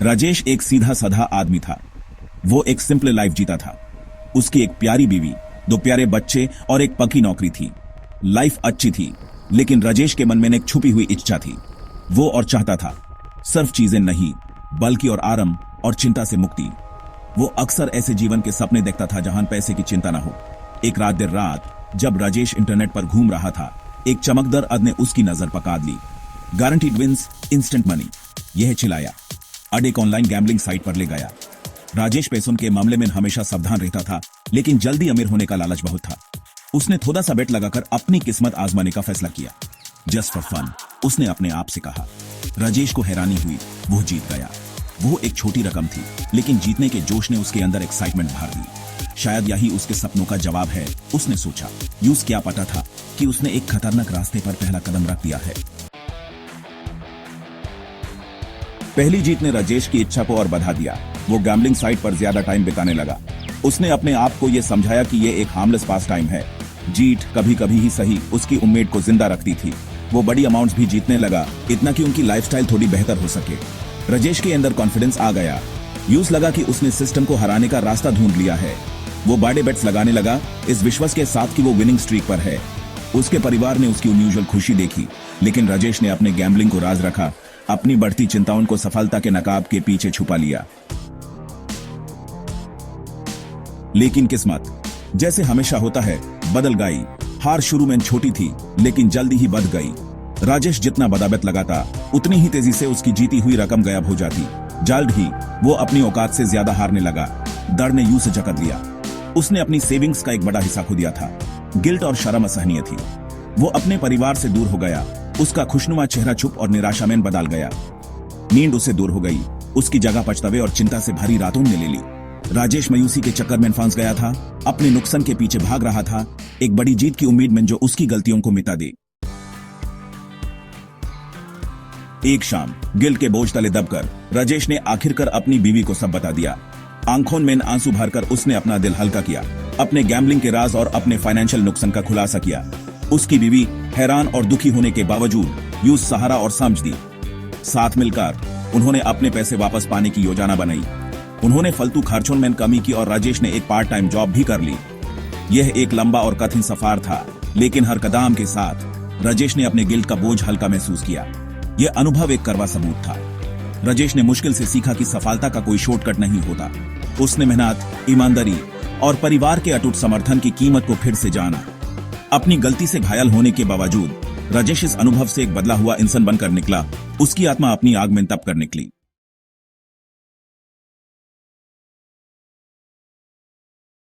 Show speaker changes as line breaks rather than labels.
राजेश एक सीधा साधा आदमी था। वो एक सिंपल लाइफ जीता था। उसकी एक प्यारी बीवी, 2 प्यारे बच्चे और एक पक्की नौकरी थी। लाइफ अच्छी थी, लेकिन राजेश के मन में एक छुपी हुई इच्छा थी। वो और चाहता था सिर्फ चीजें नहीं, बल्कि और आराम और चिंता से मुक्ति। वो अक्सर ऐसे जीवन के सपने देखता था जहां पैसे की चिंता न हो। एक रात देर रात जब राजेश इंटरनेट पर घूम रहा था, एक चमकदार अद ने उसकी नजर पकड़ ली। गारंटीड विंस, इंस्टेंट मनी, यह चिल्लाया। अड एक ऑनलाइन गैम्बलिंग साइट पर ले गया। राजेश पैसों के मामले में हमेशा सावधान रहता था, लेकिन जल्दी अमीर होने का लालच बहुत था। उसने थोड़ा सा बेट लगाकर अपनी किस्मत आजमाने का फैसला किया। जस्ट फॉर फन, उसने अपने आप से कहा। राजेश को हैरानी हुई, वो जीत गया। वो एक छोटी रकम थी, लेकिन जीतने के जोश ने उसके अंदर एक्साइटमेंट भर दी। शायद यही उसके सपनों का जवाब है, उसने सोचा। यूज क्या पता था कि उसने एक खतरनाक रास्ते पर पहला कदम रख दिया है। पहली जीत ने राजेश की इच्छा को और बढ़ा दिया। वो गैम्बलिंग साइट पर ज्यादा टाइम बिताने लगा। उसने अपने आप को यह समझाया कि यह एक हार्मलेस पास टाइम है। जीत कभी कभी ही सही उसकी उम्मीद को जिंदा रखती थी। वो बड़ी अमाउंट्स भी जीतने लगा, इतना कि उनकी लाइफस्टाइल थोड़ी बेहतर हो सके। राजेश के अंदर कॉन्फिडेंस आ गया। यूज लगा कि उसने सिस्टम को हराने का रास्ता ढूंढ लिया है। वो बड़े बेट्स लगाने लगा, इस विश्वास के साथ कि वो विनिंग स्ट्रीक पर है। उसके परिवार ने उसकी अनयूजुअल खुशी देखी, लेकिन राजेश ने अपने गैम्बलिंग को राज रखा। अपनी बढ़ती चिंताओं को सफलता के नकाब के पीछे छुपा लिया। लेकिन किस्मत, जैसे हमेशा होता है, बदल गई। हार शुरू में छोटी थी, लेकिन जल्दी ही बढ़ गई। राजेश जितना बदाबत लगाता, उतनी ही तेजी से उसकी जीती हुई रकम गायब हो जाती। जल्द ही वो अपनी औकात से ज्यादा हारने लगा। डर ने यूं से जकड़ लिया। उसने अपनी सेविंग्स का एक बड़ा हिस्सा खो दिया था। गिल्ट और शर्म असहनीय थी। वो अपने परिवार से दूर हो गया। उसका खुशनुमा चेहरा चुप और निराशा में बदल गया। नींद उससे दूर हो गई। उसकी जगह पछतावे और चिंता से भरी रातों ने ले ली। राजेश मायूसी के चक्कर में फंस गया था। अपने नुकसान के पीछे भाग रहा था, एक बड़ी जीत की उम्मीद में जो उसकी गलतियों को मिटा दे। एक शाम गिल्ट के बोझ तले दबकर राजेश ने आखिरकार अपनी बीवी को सब बता दिया। आंखों में आंसू भरकर उसने अपना दिल हल्का किया। अपने गैम्बलिंग के राज और अपने फाइनेंशियल नुकसान का खुलासा किया। उसकी बीवी हैरान और दुखी होने के बावजूद यूं सहारा और समझ दी। साथ मिलकर उन्होंने अपने पैसे वापस पाने की योजना बनाई। उन्होंने फालतू खर्चों में कमी की और राजेश ने एक पार्ट टाइम जॉब भी कर ली। यह एक लंबा और कठिन सफर था, लेकिन हर कदम के साथ राजेश ने अपने गिल्ट का बोझ हल्का महसूस किया। यह अनुभव एक कड़वा सबूत था। राजेश ने मुश्किल से सीखा कि सफलता का कोई शॉर्टकट नहीं होता। उसने मेहनत, ईमानदारी और परिवार के अटूट समर्थन की कीमत को फिर से जाना। अपनी गलती से घायल होने के बावजूद राजेश इस अनुभव से एक बदला हुआ इंसान बनकर निकला। उसकी आत्मा अपनी आग में तप कर निकली।